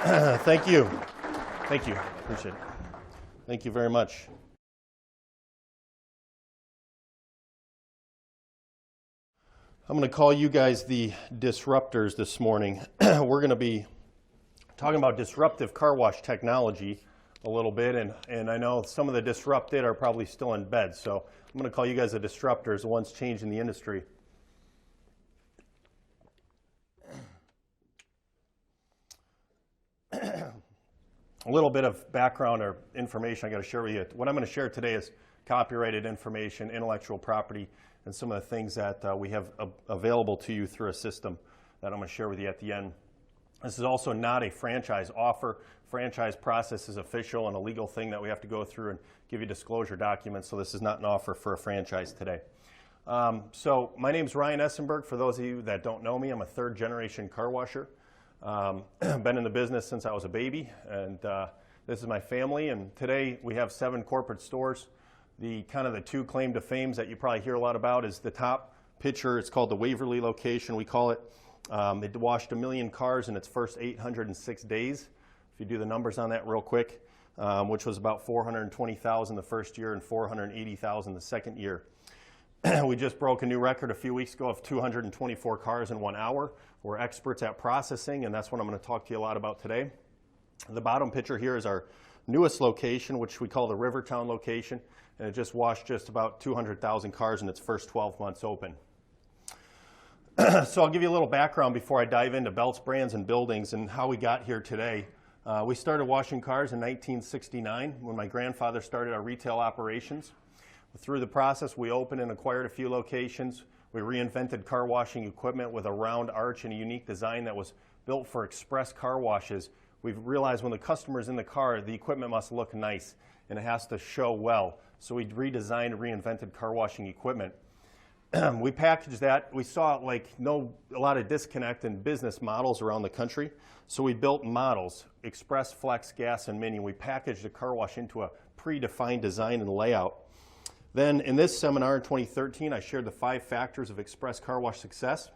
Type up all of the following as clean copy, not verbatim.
Thank you. Thank you. Appreciate it. Thank you very much. I'm going to call you guys the disruptors this morning. We're going to be talking about disruptive car wash technology a little bit, and I know some of the disrupted are probably still in bed, so I'm going to call you guys the disruptors, the ones changing the industry. A little bit of background or information I got to share with you. What I'm going to share today is copyrighted information, intellectual property, and some of the things that we have available to you through a system that I'm going to share with you at the end. This is also not a franchise offer. Franchise process is official and a legal thing that we have to go through and give you disclosure documents, so this is not an offer for a franchise today. So my name's Ryan Essenberg. For those of you that don't know me, I'm a third-generation car washer. Been in the business since I was a baby, and this is my family, and today we have 7 corporate stores. The two claim to fame that you probably hear a lot about is the top picture. It's called the Waverly location, we call it. It washed 1 million cars in its first 806 days. If you do the numbers on that real quick, which was about 420,000 the first year and 480,000 the second year. We just broke a new record a few weeks ago of 224 cars in 1 hour. We're experts at processing, and that's what I'm going to talk to you a lot about today. The bottom picture here is our newest location, which we call the Rivertown location, and it just washed just about 200,000 cars in its first 12 months open. So I'll give you a little background before I dive into belts, brands, and buildings and how we got here today. We started washing cars in 1969 when my grandfather started our retail operations. Through the process, we opened and acquired a few locations. We reinvented car washing equipment with a round arch and a unique design that was built for express car washes. We've realized when the customer's in the car, the equipment must look nice and it has to show well. So we redesigned and reinvented car washing equipment. We packaged that. We saw a lot of disconnect in business models around the country. So we built models, Express, Flex, Gas, and Mini. We packaged the car wash into a predefined design and layout. Then in this seminar in 2013, I shared the 5 factors of express car wash success.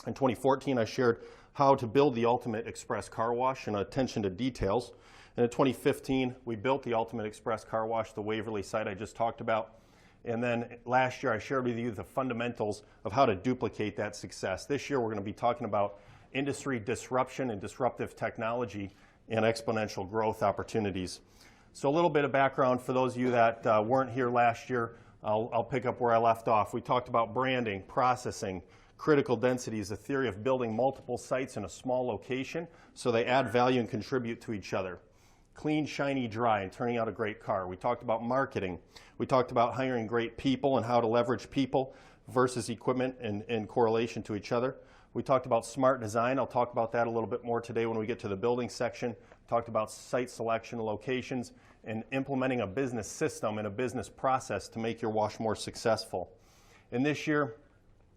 In 2014, I shared how to build the ultimate express car wash and attention to details. And in 2015, we built the ultimate express car wash, the Waverly site I just talked about. And then last year, I shared with you the fundamentals of how to duplicate that success. This year, we're going to be talking about industry disruption and disruptive technology and exponential growth opportunities. So a little bit of background for those of you that weren't here last year. I'll pick up where I left off. We talked about branding, processing, critical densities, the theory of building multiple sites in a small location so they add value and contribute to each other. Clean, shiny, dry, and turning out a great car. We talked about marketing. We talked about hiring great people and how to leverage people versus equipment in correlation to each other. We talked about smart design. I'll talk about that a little bit more today when we get to the building section. Talked about site selection, locations, and implementing a business system and a business process to make your wash more successful. And this year,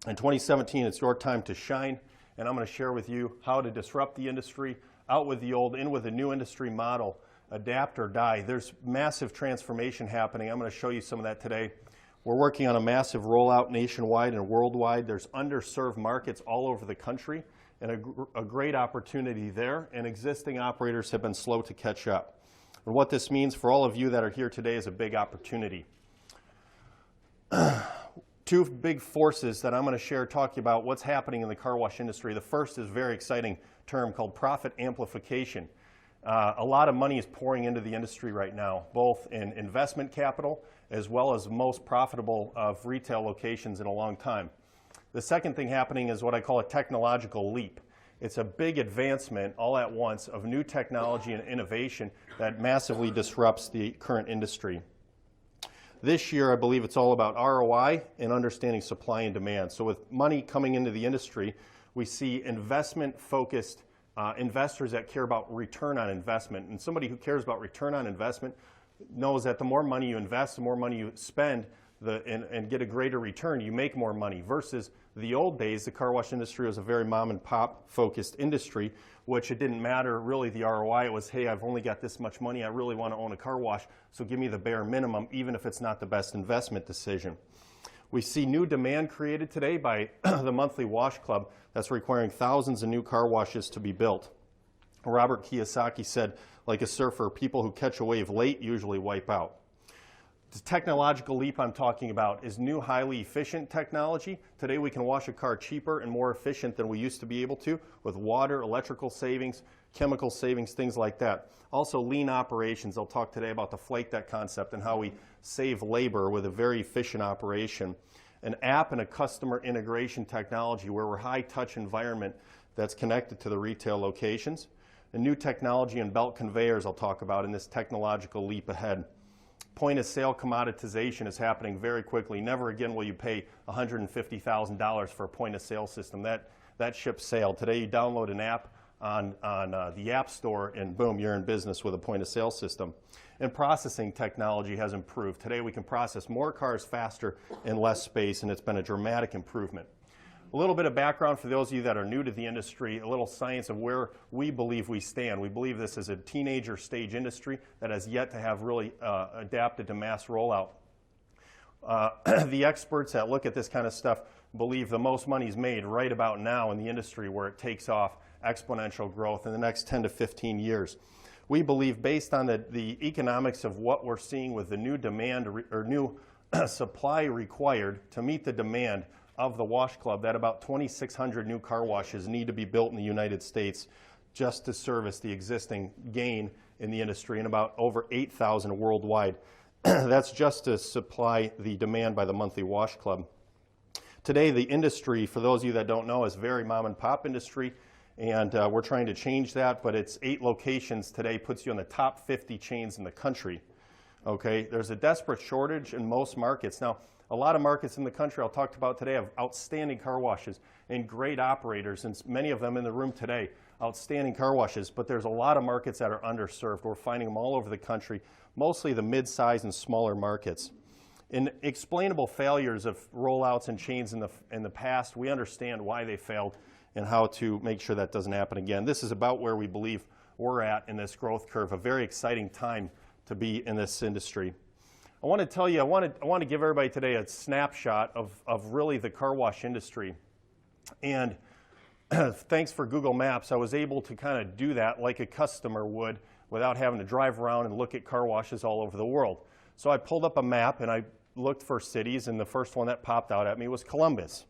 in 2017, it's your time to shine, and I'm going to share with you how to disrupt the industry, out with the old, in with a new industry model, adapt or die. There's massive transformation happening. I'm going to show you some of that today. We're working on a massive rollout nationwide and worldwide. There's underserved markets all over the country and a great opportunity there, and existing operators have been slow to catch up. And what this means for all of you that are here today is a big opportunity. 2 big forces that I'm going to share talking about what's happening in the car wash industry. The first is a very exciting term called profit amplification. A lot of money is pouring into the industry right now, both in investment capital as well as most profitable of retail locations in a long time. The second thing happening is what I call a technological leap. It's a big advancement all at once of new technology and innovation that massively disrupts the current industry. This year, I believe it's all about ROI and understanding supply and demand. So with money coming into the industry, we see investment-focused investors that care about return on investment. And somebody who cares about return on investment knows that the more money you invest, the more money you spend, and get a greater return, you make more money. Versus the old days, the car wash industry was a very mom and pop focused industry, which it didn't matter really the ROI. It was, hey, I've only got this much money. I really want to own a car wash, so give me the bare minimum, even if it's not the best investment decision. We see new demand created today by the monthly wash club that's requiring thousands of new car washes to be built. Robert Kiyosaki said, like a surfer, people who catch a wave late usually wipe out. The technological leap I'm talking about is new, highly efficient technology. Today we can wash a car cheaper and more efficient than we used to be able to with water, electrical savings, chemical savings, things like that. Also lean operations. I'll talk today about the flight deck concept and how we save labor with a very efficient operation. An app and a customer integration technology where we're high-touch environment that's connected to the retail locations. A new technology and belt conveyors I'll talk about in this technological leap ahead. Point-of-sale commoditization is happening very quickly. Never again will you pay $150,000 for a point-of-sale system. That ship sailed. Today you download an app on the App Store and boom, you're in business with a point-of-sale system. And processing technology has improved. Today we can process more cars faster in less space, and it's been a dramatic improvement. A little bit of background for those of you that are new to the industry, a little science of where we believe we stand. We believe this is a teenager stage industry that has yet to have really adapted to mass rollout. The experts that look at this kind of stuff believe the most money is made right about now in the industry where it takes off exponential growth in the next 10 to 15 years. We believe, based on the economics of what we're seeing with the new demand or new supply required to meet the demand of the wash club, that about 2,600 new car washes need to be built in the United States just to service the existing gain in the industry, and about over 8,000 worldwide. That's just to supply the demand by the monthly wash club. Today, the industry, for those of you that don't know, is very mom and pop industry, and we're trying to change that, but it's 8 locations today, puts you in the top 50 chains in the country. Okay, there's a desperate shortage in most markets. Now, a lot of markets in the country I'll talk about today have outstanding car washes and great operators, and many of them in the room today, outstanding car washes, but there's a lot of markets that are underserved. We're finding them all over the country, mostly the mid-size and smaller markets. In explainable failures of rollouts and chains in the past, we understand why they failed and how to make sure that doesn't happen again. This is about where we believe we're at in this growth curve, a very exciting time to be in this industry. I want to tell you, I want to give everybody today a snapshot of really the car wash industry. And thanks for Google Maps, I was able to kind of do that like a customer would without having to drive around and look at car washes all over the world. So I pulled up a map and I looked for cities, and the first one that popped out at me was Columbus.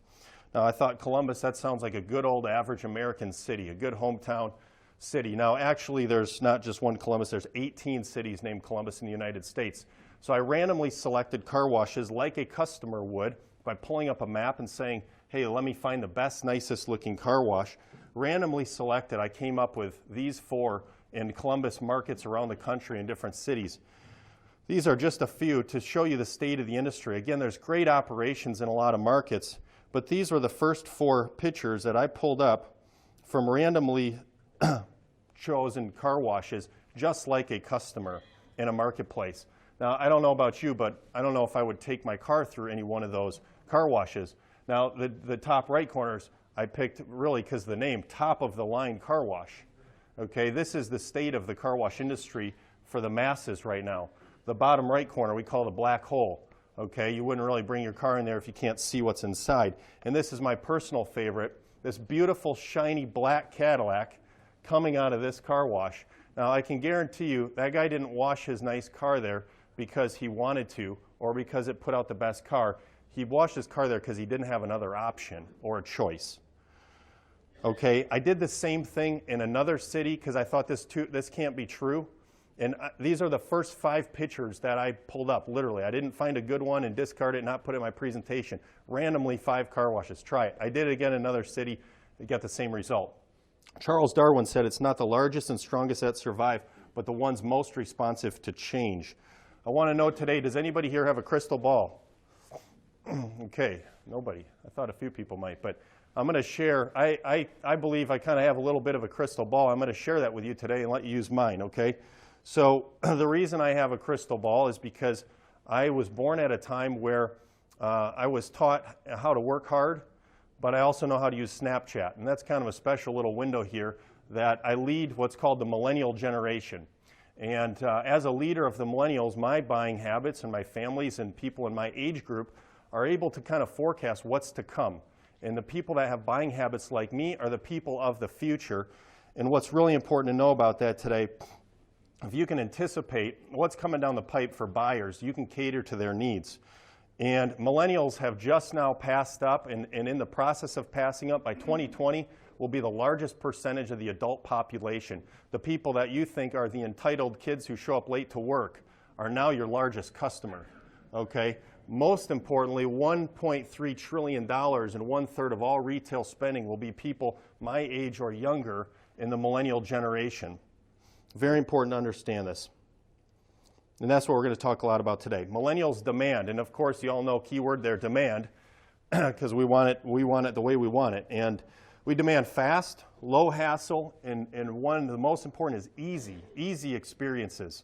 Now I thought, Columbus, that sounds like a good old average American city, a good hometown city. Now actually there's not just one Columbus, there's 18 cities named Columbus in the United States. So I randomly selected car washes like a customer would by pulling up a map and saying, hey, let me find the best, nicest looking car wash. Randomly selected, I came up with these 4 in Columbus markets around the country in different cities. These are just a few to show you the state of the industry. Again, there's great operations in a lot of markets, but these were the first 4 pictures that I pulled up from randomly chosen car washes, just like a customer in a marketplace. Now, I don't know about you, but I don't know if I would take my car through any one of those car washes. Now, the top right corners, I picked really because of the name, top of the line car wash. Okay, this is the state of the car wash industry for the masses right now. The bottom right corner we call the black hole. Okay, you wouldn't really bring your car in there if you can't see what's inside. And this is my personal favorite, this beautiful, shiny black Cadillac coming out of this car wash. Now, I can guarantee you that guy didn't wash his nice car there because he wanted to or because it put out the best car. He washed his car there because he didn't have another option or a choice. Okay, I did the same thing in another city because I thought this can't be true. And these are the first 5 pictures that I pulled up, literally. I didn't find a good one and discard it and not put it in my presentation. Randomly 5 car washes. Try it. I did it again in another city. I got the same result. Charles Darwin said it's not the largest and strongest that survive, but the ones most responsive to change. I want to know today, does anybody here have a crystal ball? Okay, nobody. I thought a few people might, but I'm going to share. I believe I kind of have a little bit of a crystal ball. I'm going to share that with you today and let you use mine, okay? So the reason I have a crystal ball is because I was born at a time where I was taught how to work hard, but I also know how to use Snapchat. And that's kind of a special little window here that I lead what's called the millennial generation. And as a leader of the millennials, my buying habits and my families and people in my age group are able to kind of forecast what's to come. And the people that have buying habits like me are the people of the future. And what's really important to know about that today, if you can anticipate what's coming down the pipe for buyers, you can cater to their needs. And millennials have just now passed up, and in the process of passing up, by 2020 will be the largest percentage of the adult population. The people that you think are the entitled kids who show up late to work are now your largest customer, okay? Most importantly, $1.3 trillion and 1/3 of all retail spending will be people my age or younger in the millennial generation. Very important to understand this. And that's what we're going to talk a lot about today. Millennials demand, and of course you all know keyword there, demand, because we want it the way we want it. And we demand fast, low hassle, and one of the most important is easy experiences.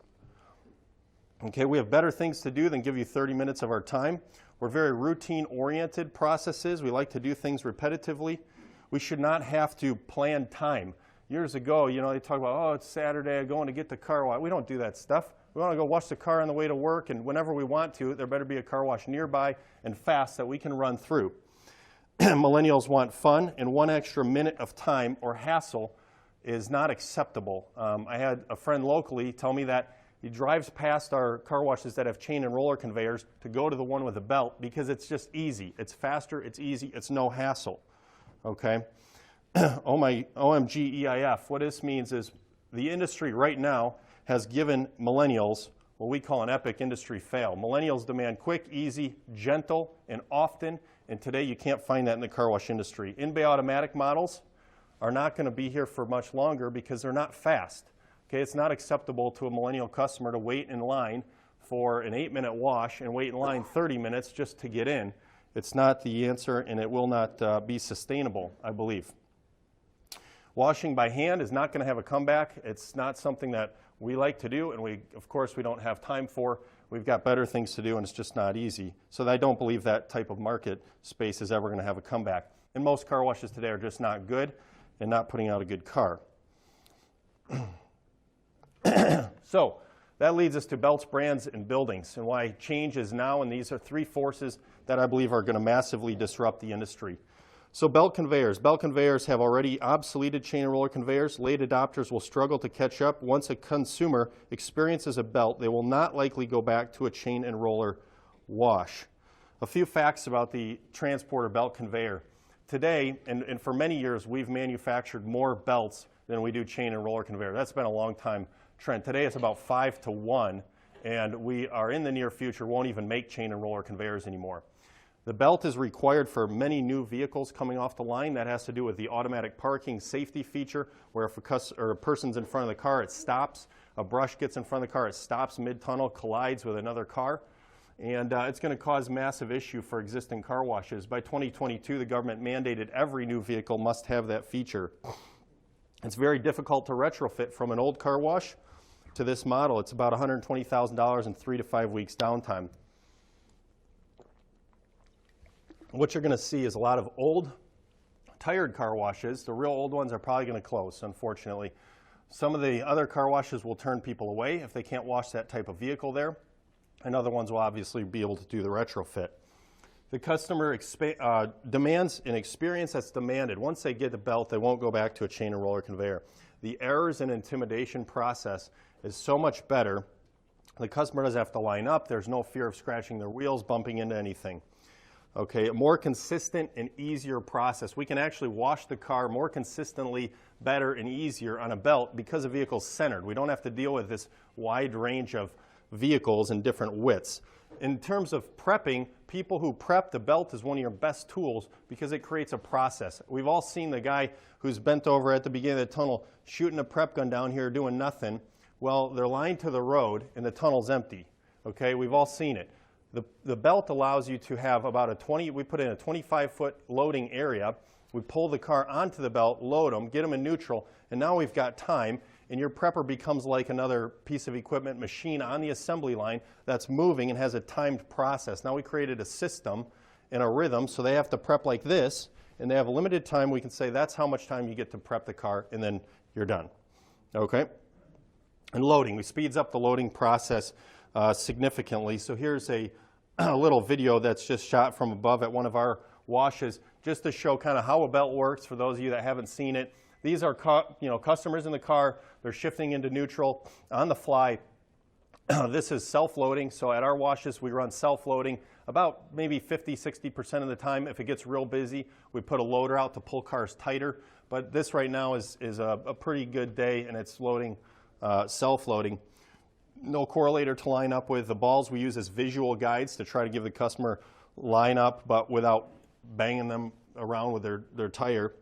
Okay, we have better things to do than give you 30 minutes of our time. We're very routine-oriented processes. We like to do things repetitively. We should not have to plan time. Years ago, you know, they talk about, oh, it's Saturday, I'm going to get the car wash. We don't do that stuff. We want to go wash the car on the way to work, and whenever we want to, there better be a car wash nearby and fast that we can run through. Millennials want fun, and one extra minute of time or hassle is not acceptable. I had a friend locally tell me that he drives past our car washes that have chain and roller conveyors to go to the one with a belt because it's just easy. It's faster, it's easy, it's no hassle. Okay? OMG EIF, what this means is the industry right now has given millennials what we call an epic industry fail. Millennials demand quick, easy, gentle, and often, and today you can't find that in the car wash industry. In-bay automatic models are not going to be here for much longer because they're not fast. Okay, it's not acceptable to a millennial customer to wait in line for an 8-minute wash and wait in line 30 minutes just to get in. It's not the answer, and it will not be sustainable, I believe. Washing by hand is not going to have a comeback. It's not something that we like to do, and of course we don't have time for. We've got better things to do, and it's just not easy. So I don't believe that type of market space is ever going to have a comeback. And most car washes today are just not good and not putting out a good car. So that leads us to belts, brands, and buildings, and why change is now, and these are three forces that I believe are going to massively disrupt the industry. So belt conveyors. Belt conveyors have already obsoleted chain and roller conveyors. Late adopters will struggle to catch up. Once a consumer experiences a belt, they will not likely go back to a chain and roller wash. A few facts about the transporter belt conveyor. Today, and for many years, we've manufactured more belts than we do chain and roller conveyor. That's been a long time trend. Today it's about 5 to 1, and we are in the near future won't even make chain and roller conveyors anymore. The belt is required for many new vehicles coming off the line. That has to do with the automatic parking safety feature, where if a person's in front of the car, it stops. A brush gets in front of the car, it stops mid-tunnel, collides with another car. And it's going to cause massive issue for existing car washes. By 2022, the government mandated every new vehicle must have that feature. It's very difficult to retrofit from an old car wash to this model. It's about $120,000 and 3 to 5 weeks downtime. What you're going to see is a lot of old, tired car washes. The real old ones are probably going to close, unfortunately. Some of the other car washes will turn people away if they can't wash that type of vehicle there, and other ones will obviously be able to do the retrofit. The customer demands an experience that's demanded. Once they get the belt, they won't go back to a chain and roller conveyor. The errors and intimidation process is so much better. The customer doesn't have to line up. There's no fear of scratching their wheels, bumping into anything. Okay, a more consistent and easier process. We can actually wash the car more consistently, better, and easier on a belt because the vehicle's centered. We don't have to deal with this wide range of vehicles and different widths. In terms of prepping, people who prep, the belt is one of your best tools because it creates a process. We've all seen the guy who's bent over at the beginning of the tunnel shooting a prep gun down here doing nothing. Well, they're lined to the road and the tunnel's empty. Okay, we've all seen it. The belt allows you to have about we put in a 25-foot loading area. We pull the car onto the belt, load them, get them in neutral, and now we've got time, and your prepper becomes like another piece of equipment machine on the assembly line that's moving and has a timed process. Now we created a system and a rhythm, so they have to prep like this, and they have a limited time. We can say that's how much time you get to prep the car, and then you're done. Okay? And loading, we speeds up the loading process significantly. So here's a little video that's just shot from above at one of our washes just to show kind of how a belt works for those of you that haven't seen it. These are customers in the car. They're shifting into neutral on the fly. This is self-loading, so at our washes we run self-loading about maybe 50-60% of the time. If it gets real busy, we put a loader out to pull cars tighter, but this right now is a pretty good day, and it's loading, self-loading. No correlator to line up with. The balls we use as visual guides to try to give the customer line up, but without banging them around with their tire.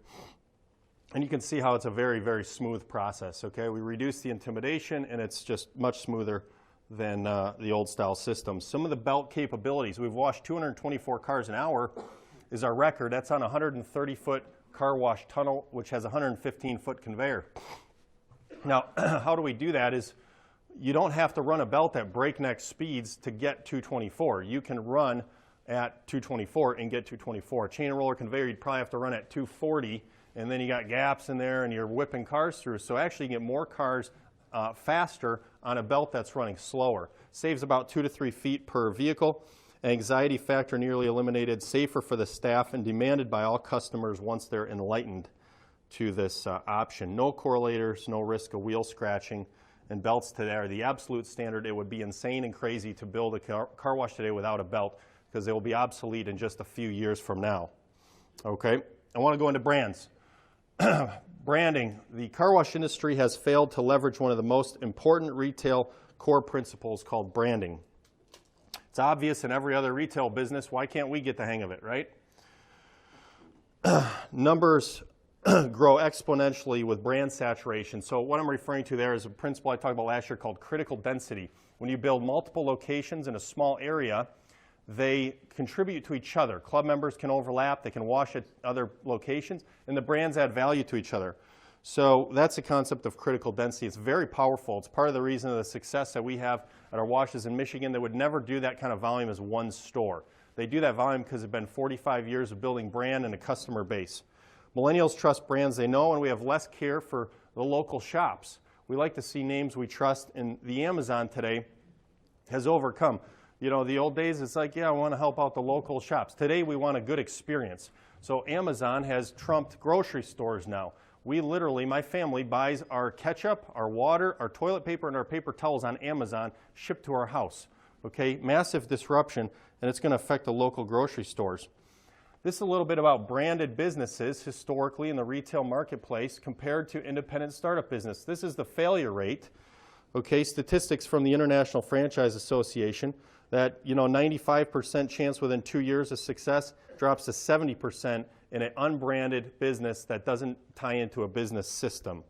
And you can see how it's a very, very smooth process, okay? We reduce the intimidation, and it's just much smoother than the old style systems. Some of the belt capabilities, we've washed 224 cars an hour is our record. That's on a 130-foot car wash tunnel, which has a 115-foot conveyor. Now, how do we do that is you don't have to run a belt at breakneck speeds to get 224. You can run at 224 and get 224. Chain and roller conveyor, you'd probably have to run at 240, and then you got gaps in there and you're whipping cars through. So actually you get more cars faster on a belt that's running slower. Saves about 2 to 3 feet per vehicle. Anxiety factor nearly eliminated, safer for the staff, and demanded by all customers once they're enlightened to this option. No correlators, no risk of wheel scratching, and belts today are the absolute standard. It would be insane and crazy to build a car wash today without a belt, because they will be obsolete in just a few years from now. Okay, I want to go into brands. Branding. The car wash industry has failed to leverage one of the most important retail core principles called branding. It's obvious in every other retail business. Why can't we get the hang of it, right? Numbers grow exponentially with brand saturation. So what I'm referring to there is a principle I talked about last year called critical density. When you build multiple locations in a small area, they contribute to each other. Club members can overlap, they can wash at other locations, and the brands add value to each other. So that's the concept of critical density. It's very powerful. It's part of the reason of the success that we have at our washes in Michigan. They would never do that kind of volume as one store. They do that volume because it's been 45 years of building brand and a customer base. Millennials trust brands they know, and we have less care for the local shops. We like to see names we trust, and the Amazon today has overcome. You know, the old days, it's like, yeah, I want to help out the local shops. Today, we want a good experience. So Amazon has trumped grocery stores now. We literally, my family buys our ketchup, our water, our toilet paper, and our paper towels on Amazon, shipped to our house. Okay, massive disruption, and it's going to affect the local grocery stores. This is a little bit about branded businesses historically in the retail marketplace compared to independent startup business. This is the failure rate. Okay, statistics from the International Franchise Association that 95% chance within 2 years of success drops to 70% in an unbranded business that doesn't tie into a business system.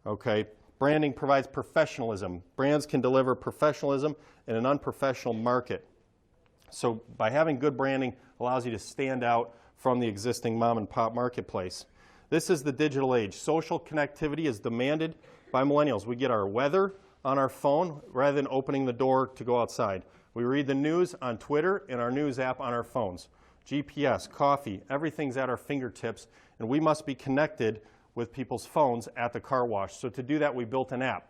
Okay, branding provides professionalism. Brands can deliver professionalism in an unprofessional market. So by having good branding allows you to stand out from the existing mom and pop marketplace. This is the digital age. Social connectivity is demanded by millennials. We get our weather on our phone rather than opening the door to go outside. We read the news on Twitter and our news app on our phones. GPS, coffee, everything's at our fingertips, and we must be connected with people's phones at the car wash. So to do that, we built an app.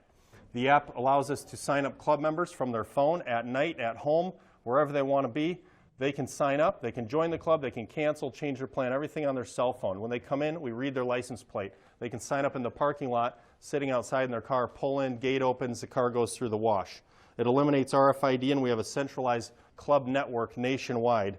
The app allows us to sign up club members from their phone at night, at home, wherever they want to be. They can sign up, they can join the club, they can cancel, change their plan, everything on their cell phone. When they come in, we read their license plate. They can sign up in the parking lot, sitting outside in their car, pull in, gate opens, the car goes through the wash. It eliminates RFID, and we have a centralized club network nationwide.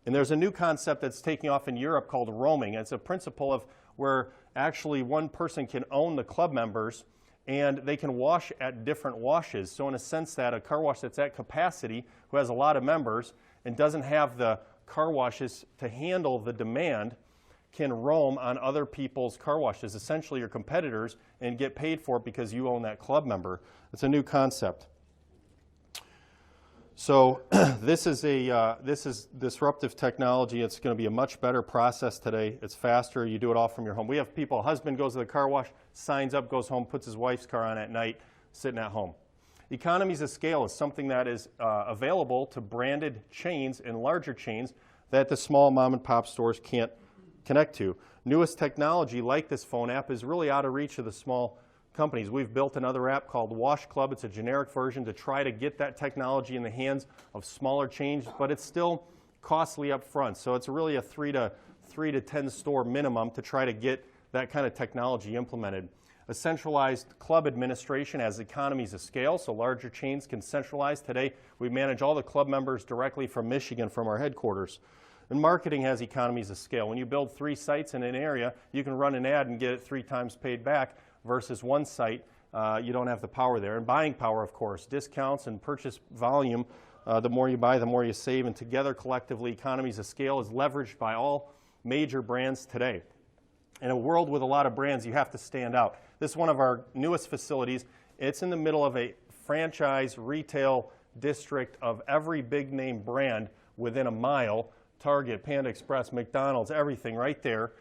And there's a new concept that's taking off in Europe called roaming. It's a principle of where actually one person can own the club members, and they can wash at different washes. So in a sense that a car wash that's at capacity, who has a lot of members and doesn't have the car washes to handle the demand, can roam on other people's car washes, essentially your competitors, and get paid for it because you own that club member. It's a new concept. So this is disruptive technology. It's going to be a much better process today. It's faster. You do it all from your home. We have people, husband goes to the car wash, signs up, goes home, puts his wife's car on at night, sitting at home. Economies of scale is something that is available to branded chains and larger chains that the small mom and pop stores can't connect to. Newest technology like this phone app is really out of reach of the small companies. We've built another app called Wash Club. It's a generic version to try to get that technology in the hands of smaller chains, but it's still costly up front. So it's really a 3 to 10 store minimum to try to get that kind of technology implemented. A centralized club administration has economies of scale, so larger chains can centralize. Today, we manage all the club members directly from Michigan from our headquarters. And marketing has economies of scale. When you build 3 sites in an area, you can run an ad and get it 3 times paid back versus 1 site. You don't have the power there. And buying power, of course, discounts and purchase volume. The more you buy, the more you save. And together, collectively, economies of scale is leveraged by all major brands today. In a world with a lot of brands, you have to stand out. This is one of our newest facilities. It's in the middle of a franchise retail district of every big name brand within a mile. Target, Panda Express, McDonald's, everything right there.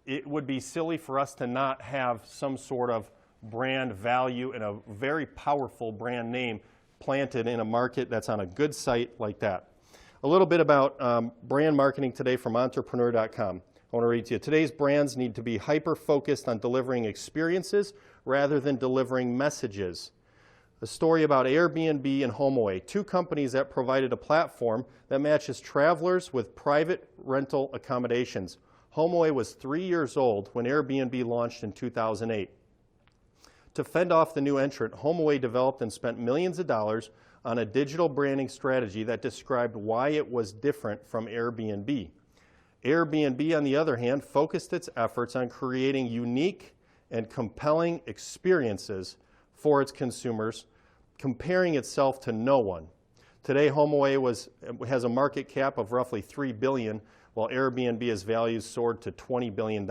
It would be silly for us to not have some sort of brand value and a very powerful brand name planted in a market that's on a good site like that. A little bit about brand marketing today from entrepreneur.com. I want to read to you. Today's brands need to be hyper-focused on delivering experiences rather than delivering messages. A story about Airbnb and HomeAway, 2 companies that provided a platform that matches travelers with private rental accommodations. HomeAway was 3 years old when Airbnb launched in 2008. To fend off the new entrant, HomeAway developed and spent millions of dollars on a digital branding strategy that described why it was different from Airbnb. Airbnb, on the other hand, focused its efforts on creating unique and compelling experiences for its consumers, comparing itself to no one. Today, HomeAway has a market cap of roughly $3 billion, while Airbnb's values soared to $20 billion.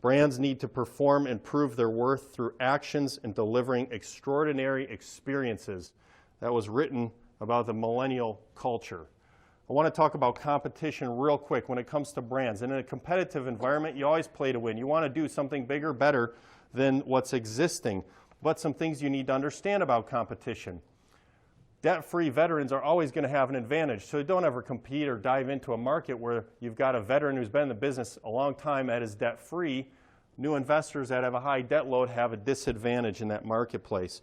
Brands need to perform and prove their worth through actions and delivering extraordinary experiences. That was written about the millennial culture. I want to talk about competition real quick when it comes to brands. And in a competitive environment, you always play to win. You want to do something bigger, better than what's existing. But some things you need to understand about competition. Debt-free veterans are always going to have an advantage, so don't ever compete or dive into a market where you've got a veteran who's been in the business a long time that is debt-free. New investors that have a high debt load have a disadvantage in that marketplace.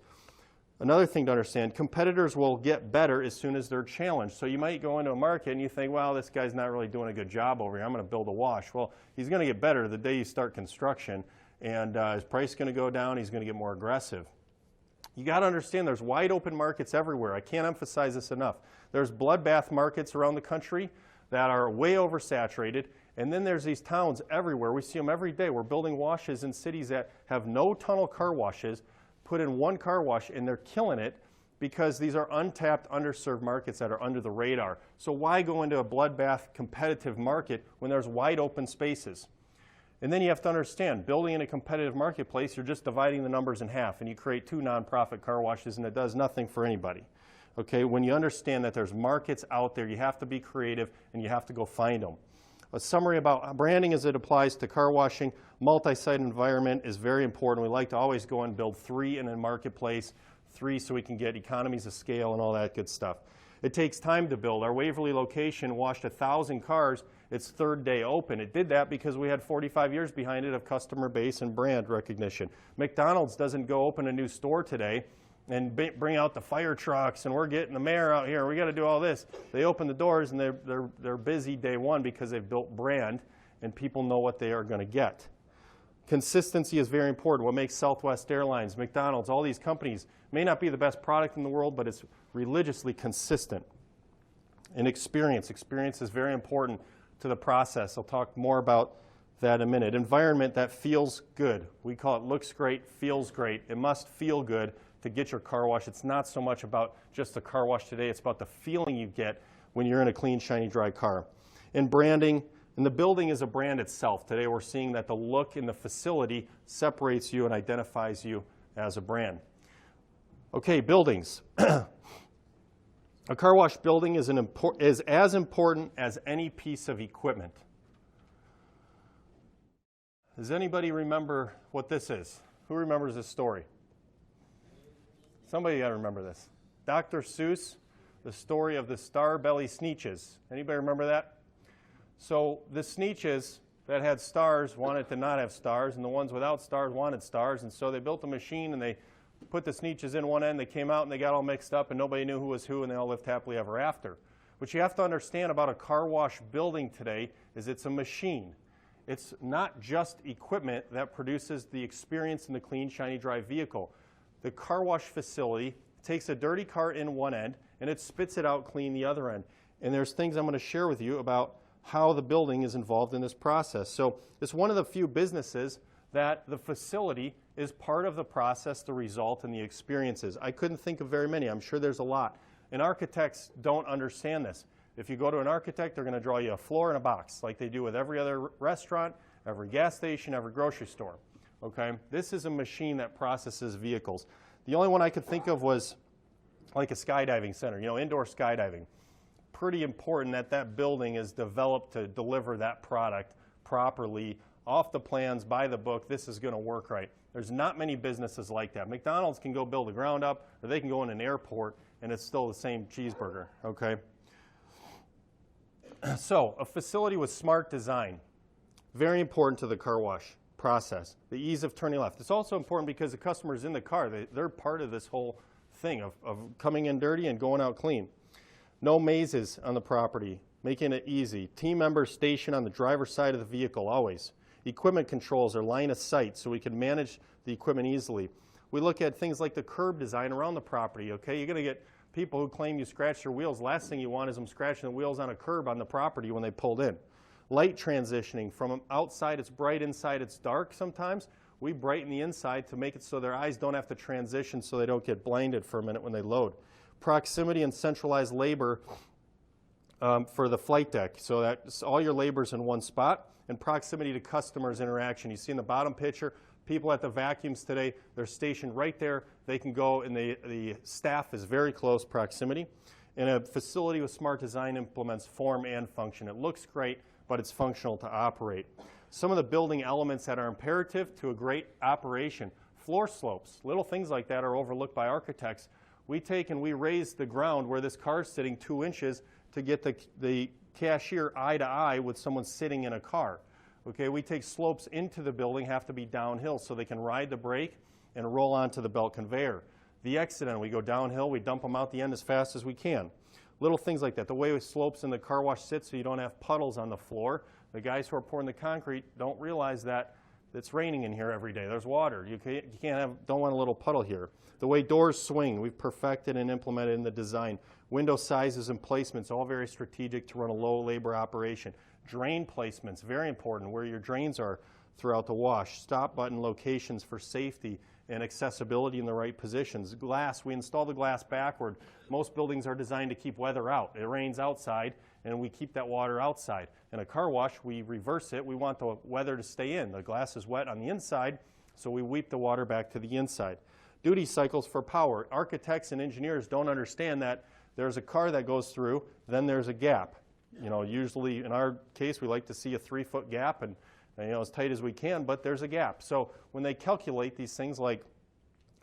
Another thing to understand, competitors will get better as soon as they're challenged. So you might go into a market and you think, well, this guy's not really doing a good job over here. I'm going to build a wash. Well, he's going to get better the day you start construction, and his price is going to go down. He's going to get more aggressive. You got to understand there's wide open markets everywhere. I can't emphasize this enough. There's bloodbath markets around the country that are way oversaturated, and then there's these towns everywhere. We see them every day. We're building washes in cities that have no tunnel car washes, put in 1 car wash, and they're killing it because these are untapped, underserved markets that are under the radar. So why go into a bloodbath competitive market when there's wide open spaces? And then you have to understand, building in a competitive marketplace, you're just dividing the numbers in half, and you create 2 nonprofit car washes, and it does nothing for anybody. Okay, when you understand that there's markets out there, you have to be creative, and you have to go find them. A summary about branding as it applies to car washing. Multi-site environment is very important. We like to always go and build 3 in a marketplace, 3 so we can get economies of scale and all that good stuff. It takes time to build. Our Waverly location washed 1,000 cars its 3rd day open. It did that because we had 45 years behind it of customer base and brand recognition. McDonald's doesn't go open a new store today and bring out the fire trucks and we're getting the mayor out here. We got to do all this. They open the doors and they're busy day 1 because they've built brand and people know what they are going to get. Consistency is very important. What makes Southwest Airlines, McDonald's, all these companies may not be the best product in the world, but it's religiously consistent. And experience. Experience is very important to the process. I'll talk more about that in a minute. Environment that feels good. We call it looks great, feels great. It must feel good to get your car wash. It's not so much about just the car wash today. It's about the feeling you get when you're in a clean, shiny, dry car. And branding. And the building is a brand itself. Today we're seeing that the look in the facility separates you and identifies you as a brand. Okay, buildings. A car wash building is as important as any piece of equipment. Does anybody remember what this is? Who remembers this story? Somebody got to remember this. Dr. Seuss, the story of the star-belly Sneetches. Anybody remember that? So the Sneetches that had stars wanted to not have stars, and the ones without stars wanted stars, and so they built a machine and they put the Sneetches in one end, they came out and they got all mixed up and nobody knew who was who, and they all lived happily ever after. What you have to understand about a car wash building today is it's a machine. it's not just equipment that produces the experience in the clean, shiny, dry vehicle. The car wash facility takes a dirty car in one end and it spits it out clean the other end. And there's things I'm going to share with you about how the building is involved in this process. So it's one of the few businesses that the facility is part of the process, the result, and the experiences. I couldn't think of very many. I'm sure there's a lot. And architects don't understand this. If you go to an architect, they're going to draw you a floor and a box like they do with every other restaurant, every gas station, every grocery store. Okay? This is a machine that processes vehicles. The only one I could think of was like a skydiving center, indoor skydiving. Pretty important that that building is developed to deliver that product properly, off the plans, by the book. This is going to work right. There's not many businesses like that. McDonald's can go build a ground up, or they can go in an airport, and it's still the same cheeseburger, okay? So, a facility with smart design, very important to the car wash process. The ease of turning left. It's also important because the customer's in the car. They're part of this whole thing of coming in dirty and going out clean. No mazes on the property, making it easy. Team members stationed on the driver's side of the vehicle, always. Equipment controls are line of sight, so we can manage the equipment easily. We look at things like the curb design around the property, okay? You're going to get people who claim you scratched their wheels. Last thing you want is them scratching the wheels on a curb on the property when they pulled in. Light transitioning from outside, it's bright, inside it's dark sometimes. We brighten the inside to make it so their eyes don't have to transition so they don't get blinded for a minute when they load. Proximity and centralized labor for the flight deck, so that all your labor's in one spot, and proximity to customers' interaction. You see in the bottom picture, people at the vacuums today, they're stationed right there. They can go, and the staff is very close proximity. And a facility with smart design implements form and function. It looks great, but it's functional to operate. Some of the building elements that are imperative to a great operation, floor slopes, little things like that are overlooked by architects. We take and we raise the ground where this car is sitting 2 inches to get the cashier eye to eye with someone sitting in a car. Okay, we take slopes into the building, have to be downhill so they can ride the brake and roll onto the belt conveyor. The exit end, we go downhill, we dump them out the end as fast as we can. Little things like that. The way slopes in the car wash sit so you don't have puddles on the floor. The guys who are pouring the concrete don't realize that it's raining in here every day. There's water. Don't want a little puddle here. The way doors swing, we've perfected and implemented in the design. Window sizes and placements, all very strategic to run a low labor operation. Drain placements, very important, where your drains are throughout the wash. Stop button locations for safety and accessibility in the right positions. Glass, we install the glass backward. Most buildings are designed to keep weather out. It rains outside, and we keep that water outside. In a car wash, we reverse it. We want the weather to stay in. The glass is wet on the inside, so we weep the water back to the inside. Duty cycles for power. Architects and engineers don't understand that there's a car that goes through, then there's a gap. Usually in our case, we like to see a 3-foot gap and as tight as we can, but there's a gap. So when they calculate these things like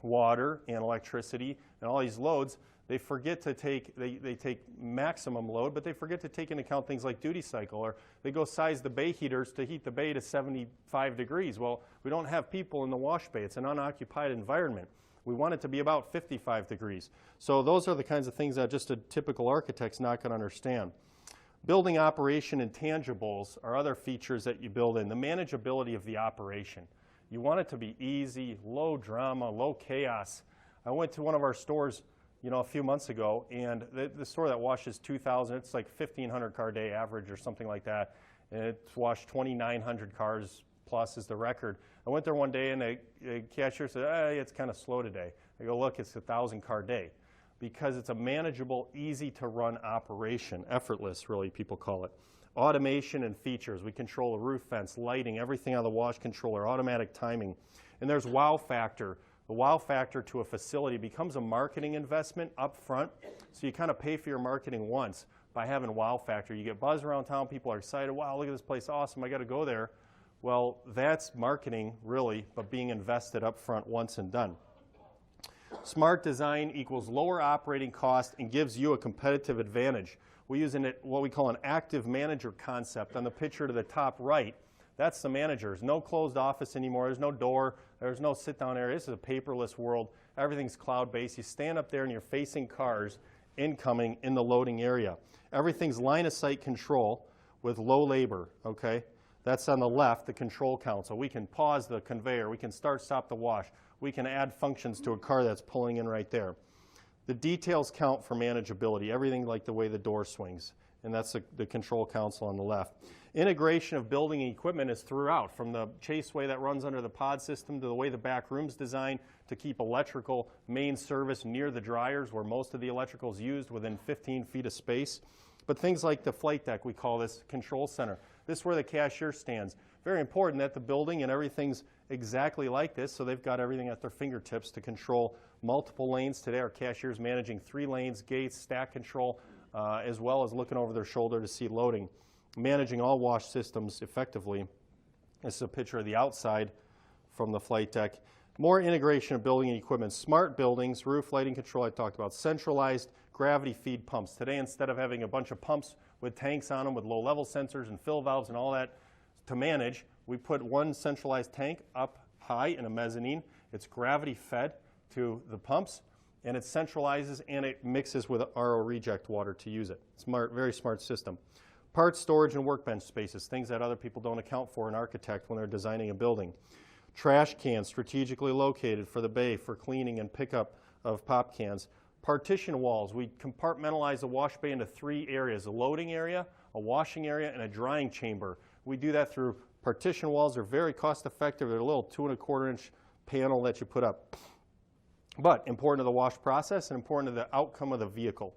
water and electricity and all these loads, they forget to take, they take maximum load, but they forget to take into account things like duty cycle, or they go size the bay heaters to heat the bay to 75 degrees. Well, we don't have people in the wash bay. It's an unoccupied environment. We want it to be about 55 degrees. So those are the kinds of things that just a typical architect's not going to understand. Building operation intangibles are other features that you build in. The manageability of the operation. You want it to be easy, low drama, low chaos. I went to one of our stores a few months ago, and the store that washes 2,000, it's like 1,500 car day average or something like that. And it's washed 2,900 cars plus is the record. I went there one day, and the cashier said, it's kind of slow today. I go, look, it's a 1,000 car day. Because it's a manageable, easy to run operation. Effortless, really, people call it. Automation and features. We control the roof vents, lighting, everything on the wash controller, automatic timing. And there's wow factor. The wow factor to a facility becomes a marketing investment up front. So you kind of pay for your marketing once by having wow factor. You get buzz around town, people are excited, wow, look at this place, awesome, I got to go there. Well, that's marketing, really, but being invested up front once and done. Smart design equals lower operating cost and gives you a competitive advantage. We use what we call an active manager concept. On the picture to the top right, that's the manager. There's no closed office anymore. There's no door. There's no sit-down area. This is a paperless world. Everything's cloud-based. You stand up there and you're facing cars incoming in the loading area. Everything's line-of-sight control with low labor, okay? That's on the left, the control console. We can pause the conveyor. We can start, stop the wash. We can add functions to a car that's pulling in right there. The details count for manageability, everything like the way the door swings. And that's the control console on the left. Integration of building equipment is throughout, from the chaseway that runs under the pod system to the way the back room's designed to keep electrical main service near the dryers where most of the electrical is used within 15 feet of space. But things like the flight deck, we call this control center. This is where the cashier stands. Very important that the building and everything's exactly like this, so they've got everything at their fingertips to control multiple lanes. Today our cashier's managing 3 lanes, gates, stack control, as well as looking over their shoulder to see loading. Managing all wash systems effectively. This is a picture of the outside from the flight deck. More integration of building and equipment. Smart buildings, roof lighting control I talked about. Centralized gravity feed pumps. Today, instead of having a bunch of pumps with tanks on them with low level sensors and fill valves and all that to manage, we put one centralized tank up high in a mezzanine. It's gravity fed to the pumps, and it centralizes and it mixes with RO reject water to use it. Smart, very smart system. Parts storage and workbench spaces, things that other people don't account for in architect when they're designing a building. Trash cans strategically located for the bay for cleaning and pickup of pop cans. Partition walls, we compartmentalize the wash bay into 3 areas, a loading area, a washing area, and a drying chamber. We do that through partition walls. They're very cost effective. They're a little 2 1/4 inch panel that you put up. But important to the wash process and important to the outcome of the vehicle.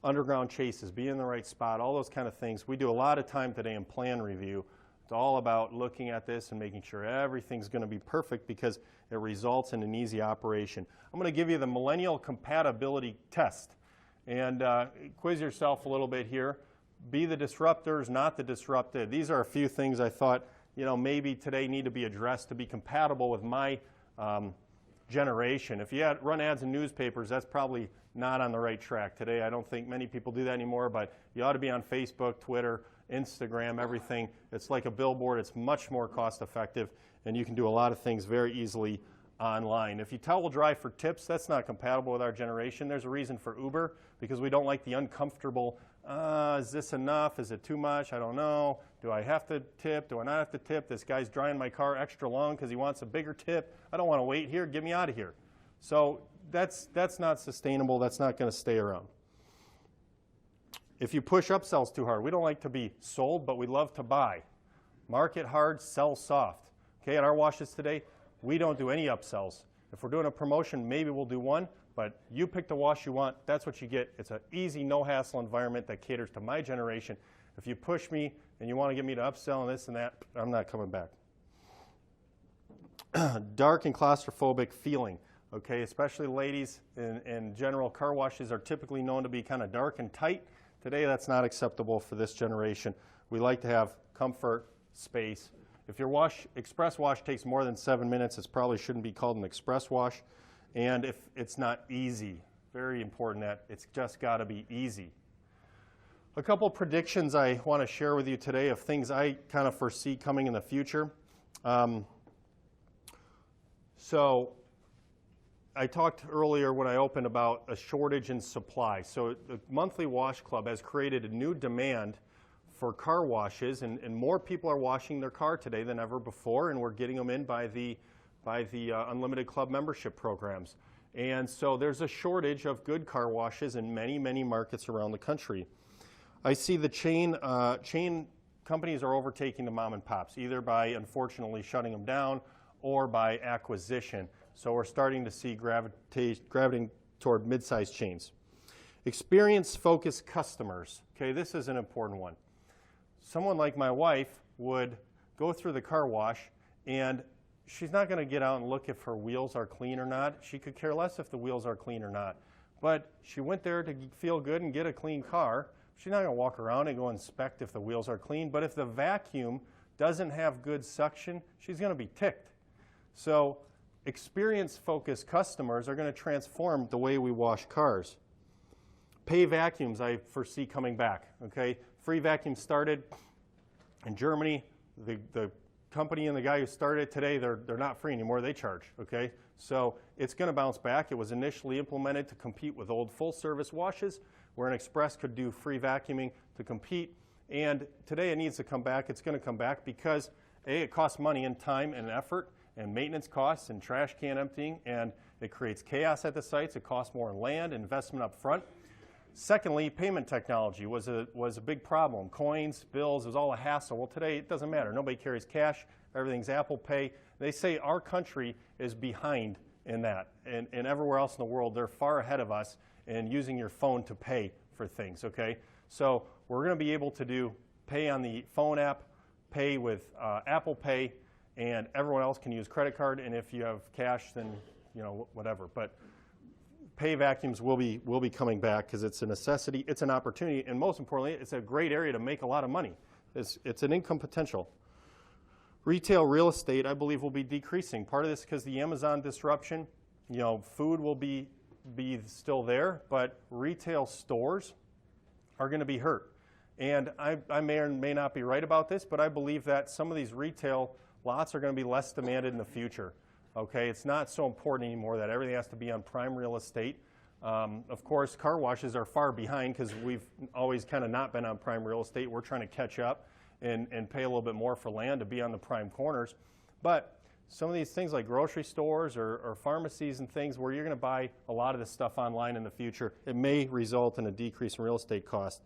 Underground chases, be in the right spot, all those kind of things. We do a lot of time today in plan review. It's all about looking at this and making sure everything's going to be perfect because it results in an easy operation. I'm going to give you the millennial compatibility test and quiz yourself a little bit here. Be the disruptors, not the disrupted. These are a few things I thought, maybe today need to be addressed to be compatible with my generation. If you run ads in newspapers, that's probably not on the right track today. I don't think many people do that anymore, but you ought to be on Facebook, Twitter, Instagram, everything. It's like a billboard. It's much more cost effective, and you can do a lot of things very easily online. If you towel dry for tips, that's not compatible with our generation. There's a reason for Uber, because we don't like the uncomfortable, is this enough? Is it too much? I don't know. Do I have to tip? Do I not have to tip? This guy's drying my car extra long because he wants a bigger tip. I don't want to wait here. Get me out of here. So that's not sustainable. That's not going to stay around. If you push upsells too hard, we don't like to be sold, but we love to buy. Market hard, sell soft. Okay, at our washes today, we don't do any upsells. If we're doing a promotion, maybe we'll do one, but you pick the wash you want, that's what you get. It's an easy, no-hassle environment that caters to my generation. If you push me and you want to get me to upsell and this and that, I'm not coming back. Dark and claustrophobic feeling. Okay, especially ladies in general, car washes are typically known to be kind of dark and tight. Today, that's not acceptable for this generation. We like to have comfort, space. If your express wash takes more than 7 minutes, it probably shouldn't be called an express wash. And if it's not easy, very important that it's just got to be easy. A couple predictions I want to share with you today of things I kind of foresee coming in the future. So I talked earlier when I opened about a shortage in supply. So the Monthly Wash Club has created a new demand for car washes, and more people are washing their car today than ever before, and we're getting them in by the Unlimited Club membership programs. And so there's a shortage of good car washes in many, many markets around the country. I see the chain companies are overtaking the mom and pops, either by unfortunately shutting them down or by acquisition. So we're starting to see gravitating toward mid-sized chains. Experience-focused customers. Okay, this is an important one. Someone like my wife would go through the car wash, and she's not going to get out and look if her wheels are clean or not. She could care less if the wheels are clean or not. But she went there to feel good and get a clean car. She's not going to walk around and go inspect if the wheels are clean. But if the vacuum doesn't have good suction, she's going to be ticked. So experience-focused customers are going to transform the way we wash cars. Pay vacuums I foresee coming back. Okay, free vacuum started in Germany. The company and the guy who started it today, they're not free anymore. They charge. Okay, so it's going to bounce back. It was initially implemented to compete with old full-service washes, where an express could do free vacuuming to compete. And today it needs to come back. It's going to come back because, A, it costs money and time and effort and maintenance costs and trash can emptying, and it creates chaos at the sites. It costs more in land, investment up front. Secondly, payment technology was a big problem. Coins, bills, it was all a hassle. Well, today it doesn't matter. Nobody carries cash. Everything's Apple Pay. They say our country is behind in that. And everywhere else in the world, they're far ahead of us in using your phone to pay for things, okay? So we're going to be able to do pay on the phone app, pay with Apple Pay, and everyone else can use credit card. And if you have cash, then, you know, whatever. But pay vacuums will be coming back because it's a necessity, it's an opportunity, and most importantly, it's a great area to make a lot of money. It's an income potential. Retail real estate, I believe, will be decreasing. Part of this because the Amazon disruption, you know, food will be still there, but retail stores are going to be hurt. And I may or may not be right about this, but I believe that some of these retail lots are going to be less demanded in the future. Okay, it's not so important anymore that everything has to be on prime real estate. Of course, car washes are far behind because we've always kind of not been on prime real estate. We're trying to catch up and pay a little bit more for land to be on the prime corners. But some of these things like grocery stores or pharmacies and things where you're going to buy a lot of this stuff online in the future, it may result in a decrease in real estate cost.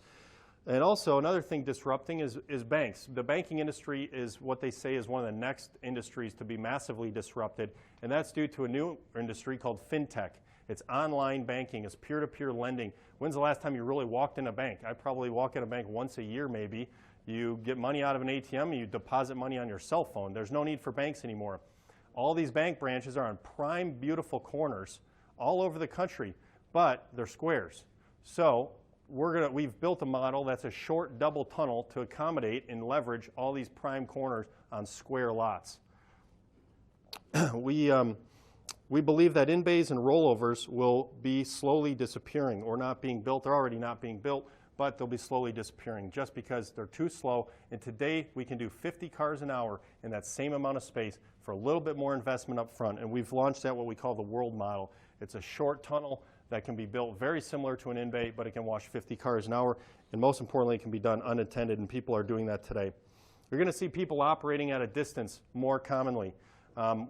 And also another thing disrupting is banks. The banking industry is what they say is one of the next industries to be massively disrupted, and that's due to a new industry called fintech. It's online banking, it's peer-to-peer lending. When's the last time you really walked in a bank? I probably walk in a bank once a year maybe. You get money out of an ATM and you deposit money on your cell phone. There's no need for banks anymore. All these bank branches are on prime, beautiful corners all over the country, but they're squares. So we've built a model that's a short double tunnel to accommodate and leverage all these prime corners on square lots. We believe that in-bays and rollovers will be slowly disappearing or not being built. They're already not being built, but they'll be slowly disappearing just because they're too slow. And today we can do 50 cars an hour in that same amount of space for a little bit more investment up front. And we've launched that what we call the world model. It's a short tunnel that can be built very similar to an in-bay, but it can wash 50 cars an hour. And most importantly, it can be done unattended, and people are doing that today. You're going to see people operating at a distance more commonly.